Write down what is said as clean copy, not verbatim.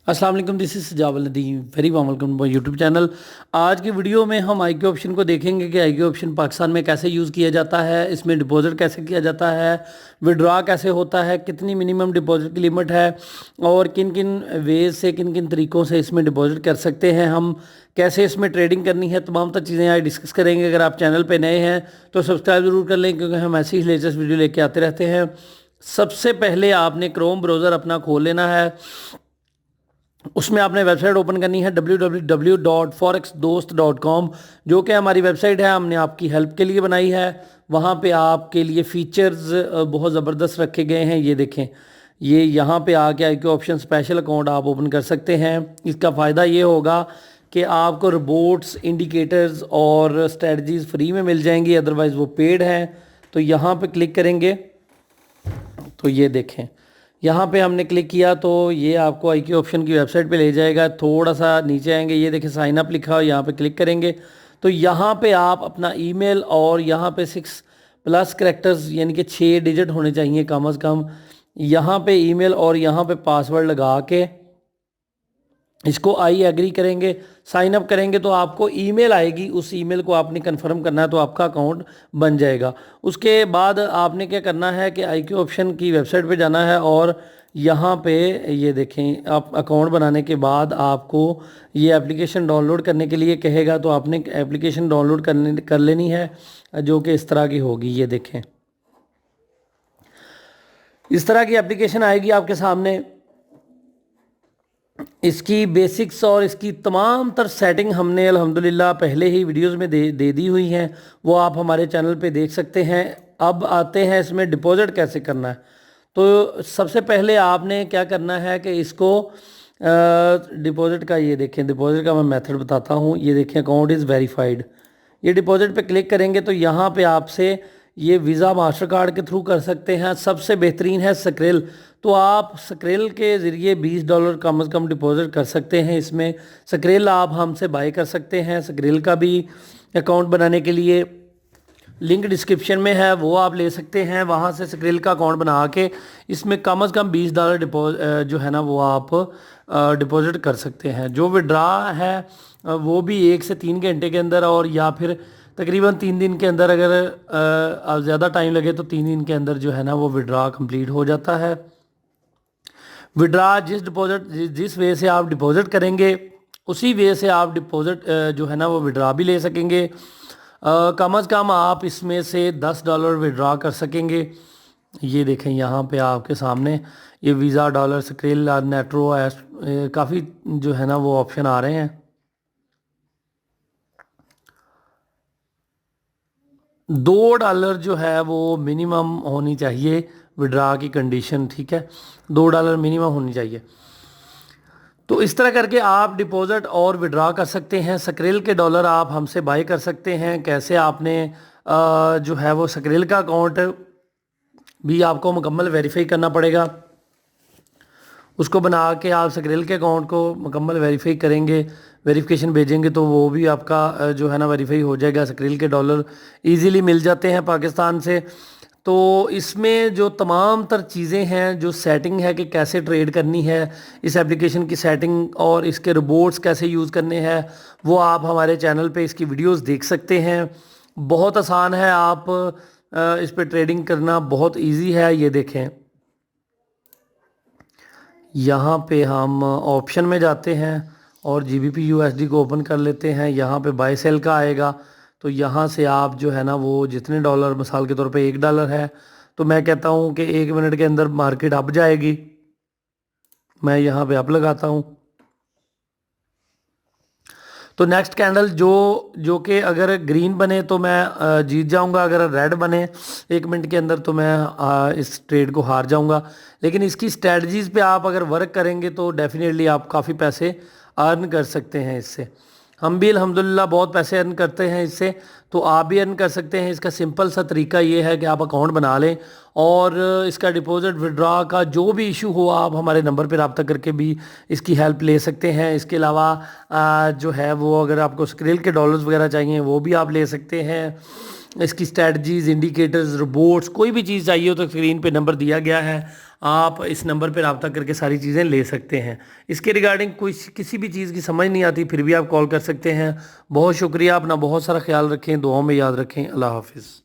अस्सलाम वालेकुम, this is सजावल Nadeem, very warm welcome my YouTube channel. आज की वीडियो में हम आईक्यू ऑप्शन को देखेंगे कि आईक्यू ऑप्शन पाकिस्तान में कैसे यूज़ किया जाता है, इसमें डिपॉजिट कैसे किया जाता है, विड्रॉ कैसे होता है, कितनी मिनिमम डिपॉजिट की लिमिट है और किन किन वेज से किन किन तरीक़ों से इसमें डिपॉजिट कर सकते हैं हम, कैसे इसमें ट्रेडिंग करनी है, तमाम तर चीज़ें आज डिस्कस करेंगे। अगर आप चैनल पर नए हैं तो सब्सक्राइब ज़रूर कर लें क्योंकि हम ऐसी ही लेटेस्ट वीडियो लेके आते रहते हैं। सबसे पहले आपने क्रोम ब्राउज़र अपना खोल लेना है। उसमें आपने वेबसाइट ओपन करनी है www.forexdost.com, जो कि हमारी वेबसाइट है, हमने आपकी हेल्प के लिए बनाई है। वहाँ पे आपके लिए फ़ीचर्स बहुत ज़बरदस्त रखे गए हैं। ये देखें, ये यहाँ पे आके आईक्यू ऑप्शन स्पेशल अकाउंट आप ओपन कर सकते हैं। इसका फ़ायदा ये होगा कि आपको रिपोर्ट्स, इंडिकेटर्स और स्ट्रेटजीज़ फ्री में मिल जाएंगी, अदरवाइज़ वो पेड हैं। तो यहाँ पे क्लिक करेंगे तो ये देखें, यहाँ पे हमने क्लिक किया तो ये आपको आईक्यू ऑप्शन की वेबसाइट पे ले जाएगा। थोड़ा सा नीचे आएंगे, ये देखिए साइन अप लिखा हो, यहाँ पे क्लिक करेंगे तो यहाँ पे आप अपना ईमेल और यहाँ पे 6+ करैक्टर्स यानी कि 6 डिजिट होने चाहिए कम अज़ कम। यहाँ पे ईमेल और यहाँ पे पासवर्ड लगा के इसको आई एग्री करेंगे, साइन अप करेंगे तो आपको ईमेल आएगी। उस ईमेल को आपने कंफर्म करना है तो आपका अकाउंट बन जाएगा। उसके बाद आपने क्या करना है कि आईक्यू ऑप्शन की वेबसाइट पे जाना है और यहाँ पे ये देखें, आप अकाउंट बनाने के बाद आपको ये एप्लीकेशन डाउनलोड करने के लिए कहेगा तो आपने एप्लीकेशन डाउनलोड कर लेनी है, जो कि इस तरह की होगी। ये देखें, इस तरह की एप्लीकेशन आएगी आपके सामने। इसकी बेसिक्स और इसकी तमाम तर सेटिंग हमने अल्हम्दुलिल्लाह पहले ही वीडियोस में दे दी हुई हैं, वो आप हमारे चैनल पे देख सकते हैं। अब आते हैं इसमें डिपॉजिट कैसे करना है। तो सबसे पहले आपने क्या करना है कि इसको डिपॉजिट का, ये देखें डिपॉजिट का मैं मेथड बताता हूँ। ये देखें, अकाउंट इज़ वेरीफाइड। ये डिपॉजिट पे क्लिक करेंगे तो यहाँ पे आपसे ये वीज़ा मास्टर कार्ड के थ्रू कर सकते हैं। सबसे बेहतरीन है स्क्रिल, तो आप स्क्रिल के ज़रिए $20 कम से कम डिपॉजिट कर सकते हैं। इसमें स्क्रिल आप हमसे बाय कर सकते हैं। स्क्रिल का भी अकाउंट बनाने के लिए लिंक डिस्क्रिप्शन में है, वो आप ले सकते हैं। वहाँ से स्क्रिल का अकाउंट बना के इसमें कम से कम $20 जो है ना वो आप डिपॉजिट कर सकते हैं। जो विड्रा है वो भी 1 से 3 घंटे के अंदर, और या फिर तकरीबन 3 दिन के अंदर। अगर ज़्यादा टाइम लगे तो 3 दिन के अंदर जो है ना वो विड्रा कंप्लीट हो जाता है। विड्रा जिस वे से आप डिपॉजिट करेंगे उसी वे से आप डिपॉजिट जो है ना वो विड्रा भी ले सकेंगे। कम अज़ कम आप इसमें से $10 विड्रा कर सकेंगे। ये देखें, यहाँ पे आपके सामने ये वीज़ा, डॉलर, स्क्रिल, नेट्रो, काफ़ी जो है ना वो ऑप्शन आ रहे हैं। $2 जो है वो मिनिमम होनी चाहिए विड्रा की कंडीशन, ठीक है, $2 मिनिमम होनी चाहिए। तो इस तरह करके आप डिपॉजिट और विड्रा कर सकते हैं। स्क्रिल के डॉलर आप हमसे बाय कर सकते हैं। कैसे, आपने जो है वो स्क्रिल का अकाउंट भी आपको मुकम्मल वेरीफाई करना पड़ेगा। उसको बना के आप स्क्रिल के अकाउंट को मुकम्मल वेरीफाई करेंगे, वेरिफिकेशन भेजेंगे तो वो भी आपका जो है ना वेरीफाई हो जाएगा। स्क्रिल के डॉलर इजीली मिल जाते हैं पाकिस्तान से। तो इसमें जो तमाम तर चीज़ें हैं, जो सेटिंग है कि कैसे ट्रेड करनी है, इस एप्लीकेशन की सेटिंग और इसके रोबोट्स कैसे यूज़ करने हैं, वो आप हमारे चैनल पे इसकी वीडियोस देख सकते हैं। बहुत आसान है, आप इस पे ट्रेडिंग करना बहुत इजी है। ये देखें, यहाँ पे हम ऑप्शन में जाते हैं और GBP USD को ओपन कर लेते हैं। यहाँ पे बाय सेल का आएगा, तो यहाँ से आप जो है ना वो जितने डॉलर, मिसाल के तौर पे $1 है तो मैं कहता हूँ कि 1 मिनट के अंदर मार्केट अप जाएगी। मैं यहाँ पे अप लगाता हूँ तो नेक्स्ट कैंडल जो कि अगर ग्रीन बने तो मैं जीत जाऊंगा, अगर रेड बने 1 मिनट के अंदर तो मैं इस ट्रेड को हार जाऊंगा। लेकिन इसकी स्ट्रेटजीज़ पे आप अगर वर्क करेंगे तो डेफिनेटली आप काफ़ी पैसे अर्न कर सकते हैं इससे। हम भी अल्हम्दुलिल्लाह बहुत पैसे अर्न करते हैं इससे, तो आप भी अर्न कर सकते हैं। इसका सिंपल सा तरीका ये है कि आप अकाउंट बना लें और इसका डिपॉजिट विड्रा का जो भी इशू हो आप हमारे नंबर पर रब्ता करके भी इसकी हेल्प ले सकते हैं। इसके अलावा जो है वो अगर आपको स्क्रिल के डॉलर्स वगैरह चाहिए वो भी आप ले सकते हैं। इसकी स्ट्रेटजीज, इंडिकेटर्स, रोबोट्स, कोई भी चीज़ चाहिए हो तो स्क्रीन पे नंबर दिया गया है, आप इस नंबर पर रब्ता करके सारी चीज़ें ले सकते हैं। इसके रिगार्डिंग कोई किसी भी चीज़ की समझ नहीं आती फिर भी आप कॉल कर सकते हैं। बहुत शुक्रिया, अपना बहुत सारा ख्याल रखें, दुआओं में याद रखें। अल्लाह हाफिज़।